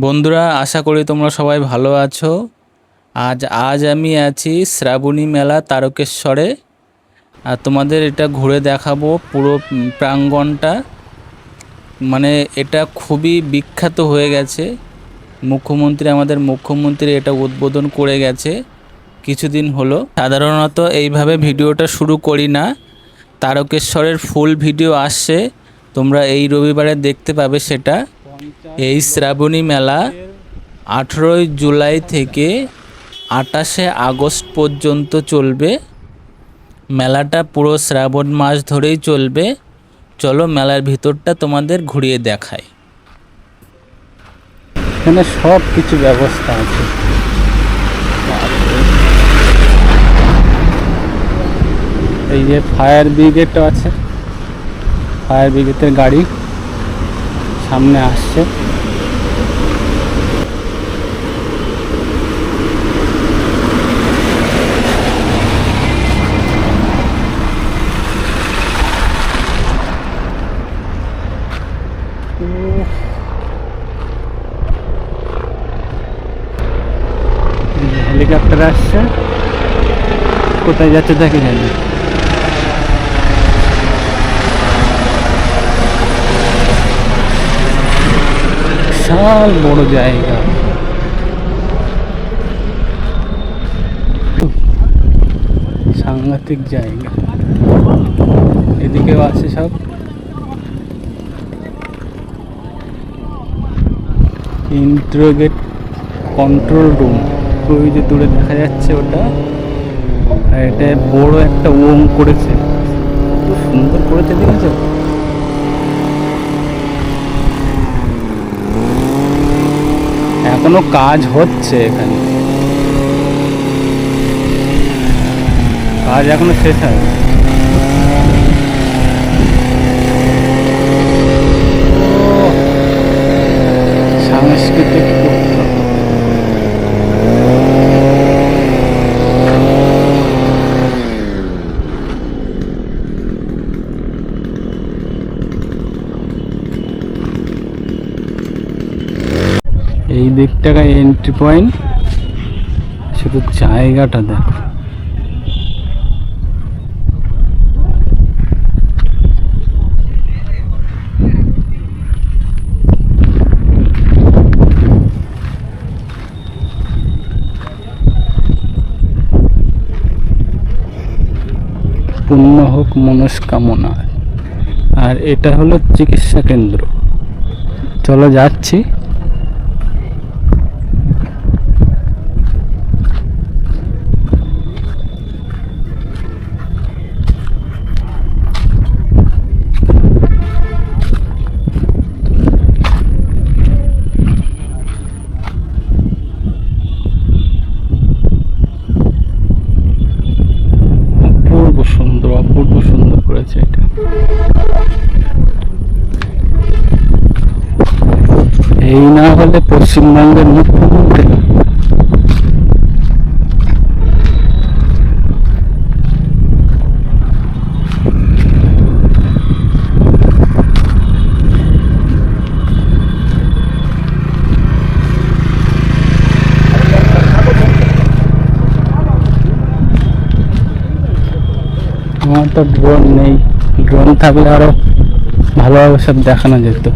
বন্ধুরা, আশা করি তোমরা সবাই ভালো আছো। আজ আমি আছি শ্রাবণী মেলা তারকেশ্বরে। আর তোমাদের এটা ঘুরে দেখাবো পুরো প্রাঙ্গণটা। মানে এটা খুবই বিখ্যাত হয়ে গেছে। আমাদের মুখ্যমন্ত্রী এটা উদ্বোধন করে গেছে কিছুদিন হলো। সাধারণত এইভাবে ভিডিওটা শুরু করি না, তারকেশ্বরের ফুল ভিডিও আসছে, তোমরা এই রবিবারে দেখতে পাবে সেটা। এই শ্রাবণী মেলা 18ই জুলাই থেকে 28শে আগস্ট পর্যন্ত চলবে। মেলাটা পুরো শ্রাবণ মাস ধরেই চলবে। চলো মেলার ভিতরটা তোমাদের ঘুরিয়ে দেখাই। এখানে সব কিছু ব্যবস্থা আছে। এই যে ফায়ার ব্রিগেডও আছে, ফায়ার ব্রিগেডের গাড়ি সামনে আসছে। হেলিকপ্টার আসছে, কোথায় যাচ্ছে দেখে জানি। বিশাল বড় জায়গা, সাংঘাতিক জায়গা। এদিকেও আছে সব। ইন্টারোগেট কন্ট্রোল রুম, ওই যে দূরে দেখা যাচ্ছে ওটা। আর এটা বড় একটা ওম করেছে, খুব সুন্দর করেছে, দেখেছো? এখনো কাজ হচ্ছে এখানে, কাজ এখনো শেষ হয়নি। সাংস্কৃতিক উৎসব। এই দিকটায় এন্ট্রি পয়েন্ট, শুধু জায়গাটা দেখো। পূর্ণ হোক মনস্কামনা। আর এটা হলো চিকিৎসা কেন্দ্র। চলো যাচ্ছি। অপূর্ব সুন্দর করেছে এটা। এই না হলে পশ্চিমবঙ্গের মুখ্যমন্ত্রী। আমার তো ড্রোন নেই, ড্রোন থাকলে আরো ভালোভাবে সব দেখানো যেত।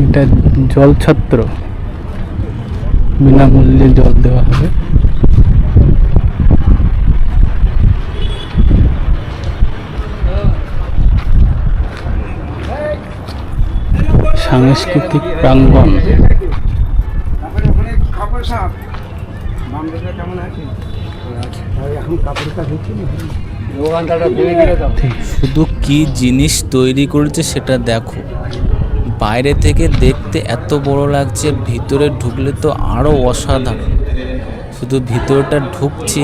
এটা জল ছত্র, বিনামূল্যে জল দেওয়া হবে। সাংস্কৃতিক প্রাঙ্গণ। শুধু কি জিনিস তৈরি করেছে সেটা দেখো। বাইরে থেকে দেখতে এত বড় লাগছে, ভিতরে ঢুকলে তো আরো অসাধারণ। শুধু ভিতরটা ঢুকছি,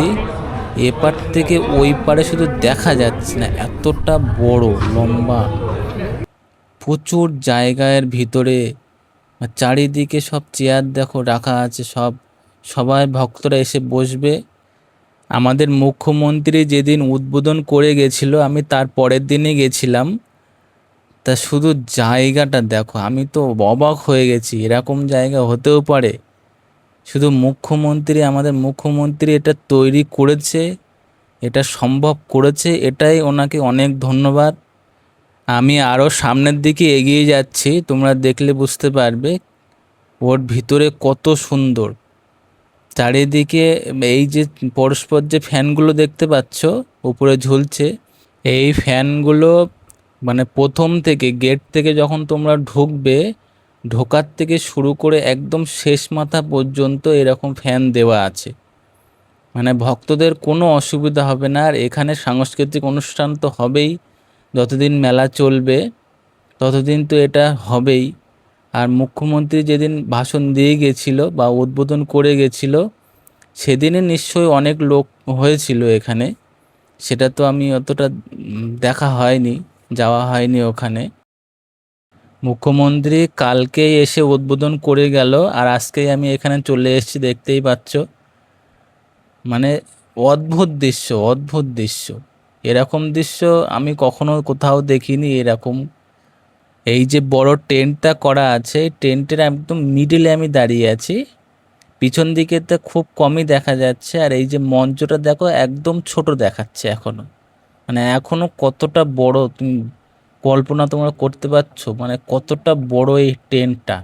এপার থেকে ওই পারে শুধু দেখা যাচ্ছে না, এতটা বড় লম্বা। প্রচুর জায়গার ভিতরে চারিদিকে সব চেয়ার দেখো রাখা আছে, সবাই ভক্তরা এসে বসবে। আমাদের মুখ্যমন্ত্রী যেদিন উদ্বোধন করে গেছিল, আমি তার পরের দিনই গেছিলাম। তা শুধু জায়গাটা দেখো, আমি তো অবাক হয়ে গেছি, এরকম জায়গা হতেও পারে। শুধু আমাদের মুখ্যমন্ত্রী এটা তৈরি করেছে, এটা সম্ভব করেছে, এটাই ওনাকে অনেক ধন্যবাদ। আমি আরও সামনের দিকে এগিয়ে যাচ্ছি, তোমরা দেখলে বুঝতে পারবে ওর ভিতরে কত সুন্দর। চারিদিকে এই যে পরস্পর যে ফ্যানগুলো দেখতে পাচ্ছ উপরে ঝুলছে, এই ফ্যানগুলো মানে প্রথম থেকে গেট থেকে যখন তোমরা ঢুকবে, ঢোকার থেকে শুরু করে একদম শেষ মাথা পর্যন্ত এরকম ফ্যান দেওয়া আছে। মানে ভক্তদের কোনো অসুবিধা হবে না। আর এখানে সাংস্কৃতিক অনুষ্ঠান তো হবেই, যতদিন মেলা চলবে ততদিন তো এটা হবেই। আর মুখ্যমন্ত্রী যেদিন ভাষণ দিয়ে গেছিল বা উদ্বোধন করে গেছিল, সেদিনে নিশ্চয়ই অনেক লোক হয়েছিল এখানে। সেটা তো আমি অতটা দেখা হয়নি, যাওয়া হয়নি ওখানে। মুখ্যমন্ত্রী কালকেই এসে উদ্বোধন করে গেল, আর আজকেই আমি এখানে চলে এসেছি, দেখতেই পাচ্ছ। মানে অদ্ভুত দৃশ্য, অদ্ভুত দৃশ্য। এরকম দৃশ্য আমি কখনো কোথাও দেখিনি এরকম। এই যে বড় টেন্টটা করা আছে, এই টেন্টের একদম মিডিলে আমি দাঁড়িয়ে আছি। পিছন দিকে তো খুব কমই দেখা যাচ্ছে। আর এই যে মঞ্চটা দেখো, একদম ছোট দেখাচ্ছে এখনো। মানে এখনো কতটা বড় তুমি কল্পনা তোমরা করতে পারছো, মানে কতটা বড় এই টেন্টটা।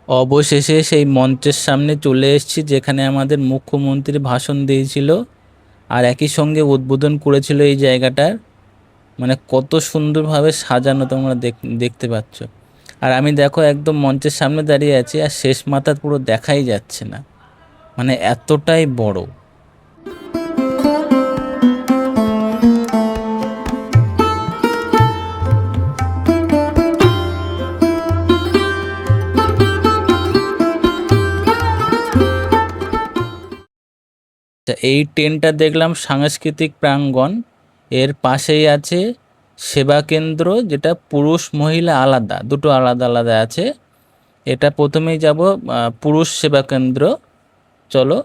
অবশেষে সেই মঞ্চের সামনে চলে এসেছি, যেখানে আমাদের মুখ্যমন্ত্রী ভাষণ দিয়েছিল আর একই সঙ্গে উদ্বোধন করেছিল এই জায়গাটার। মানে কত সুন্দরভাবে সাজানো তোমরা দেখতে পাচ্ছ। আর আমি দেখো একদম মঞ্চের সামনে দাঁড়িয়ে আছি, আর শেষ মাথা পুরো দেখাই যাচ্ছে না, মানে এতটাই বড়। এই ট্রেনটা দেখলাম সাংস্কৃতিক প্রাঙ্গণ, এর পাশেই আছে সেবা কেন্দ্র, যেটা পুরুষ মহিলা আলাদা, দুটো আলাদা আলাদা আছে। এটা প্রথমেই যাব পুরুষ সেবা কেন্দ্র, চলো।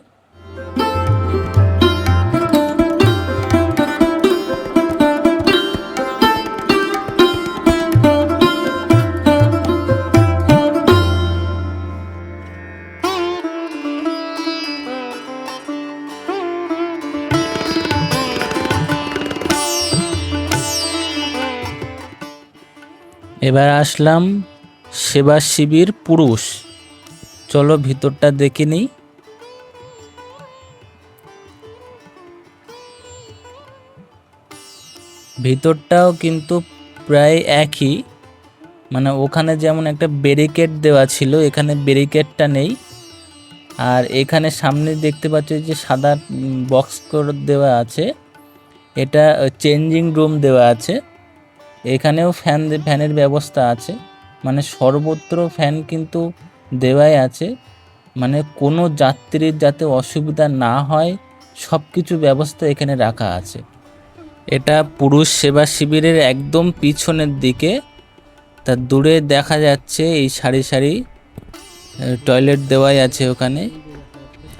এবার আসলাম সেবা শিবির পুরুষ, চলো ভিতরটা দেখে নিই। ভিতরটাও কিন্তু প্রায় একই, মানে ওখানে যেমন একটা ব্যারিকেড দেওয়া ছিল, এখানে ব্যারিকেডটা নেই। আর এখানে সামনে দেখতে পাচ্ছ যে সাদা বক্স করে দেওয়া আছে, এটা চেঞ্জিং রুম দেওয়া আছে। এখানেও ফ্যানের ব্যবস্থা আছে, মানে সর্বত্র ফ্যান কিন্তু দেওয়াই আছে, মানে কোনো যাত্রীর যাতে অসুবিধা না হয় সব কিছু ব্যবস্থা এখানে রাখা আছে। এটা পুরুষ সেবা শিবিরের একদম পিছনের দিকে, তা দূরে দেখা যাচ্ছে এই সারি সারি টয়লেট দেওয়াই আছে ওখানে,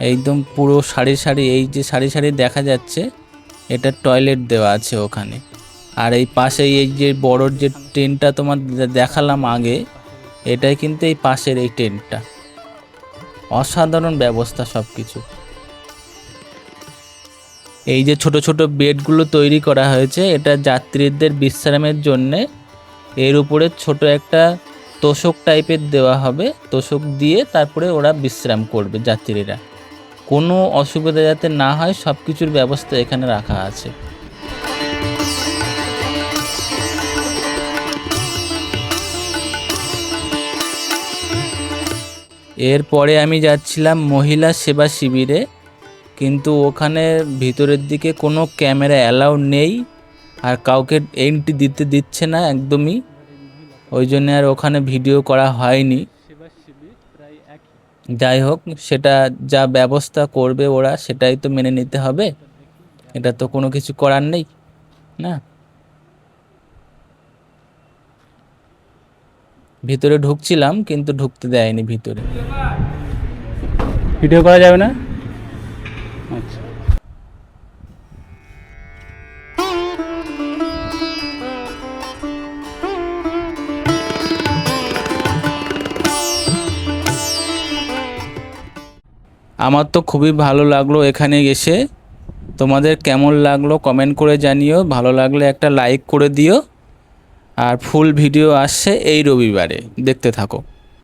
একদম পুরো সারি সারি, এই যে সারি সারি দেখা যাচ্ছে এটা টয়লেট দেওয়া আছে ওখানে। আর এই পাশে এই যে বড় যে ট্রেনটা তোমার দেখালাম আগে, এটাই কিন্তু এই পাশের এই ট্রেনটা। অসাধারণ ব্যবস্থা সব কিছু। এই যে ছোট ছোট বেডগুলো তৈরি করা হয়েছে, এটা যাত্রীদের বিশ্রামের জন্যে। এর উপরে ছোট একটা তোশক টাইপের দেওয়া হবে, তোশক দিয়ে তারপরে ওরা বিশ্রাম করবে যাত্রীরা। কোনো অসুবিধা যাতে না হয় সব কিছুর ব্যবস্থা এখানে রাখা আছে। এরপরে আমি যাচ্ছিলাম মহিলা সেবা শিবিরে, কিন্তু ওখানে ভিতরের দিকে কোনো ক্যামেরা অ্যালাউ নেই, আর কাউকে এন্ট্রি দিচ্ছে না একদমই। ওই জন্য আর ওখানে ভিডিও করা হয়নি। যাই হোক, সেটা যা ব্যবস্থা করবে ওরা সেটাই তো মেনে নিতে হবে, এটা তো কোনো কিছু করার নেই না। ভিতরে ঢুকছিলাম কিন্তু ঢুকতে দেয়নি ভিতরে। ভিডিও করা যাবে না? আচ্ছা। আমার তো খুবই ভালো লাগলো এখানে এসে। তোমাদের কেমন লাগলো কমেন্ট করে জানিও, ভালো লাগলে একটা লাইক করে দিও। আর ফুল ভিডিও আসছে এই রবিবারে, দেখতে থাকো।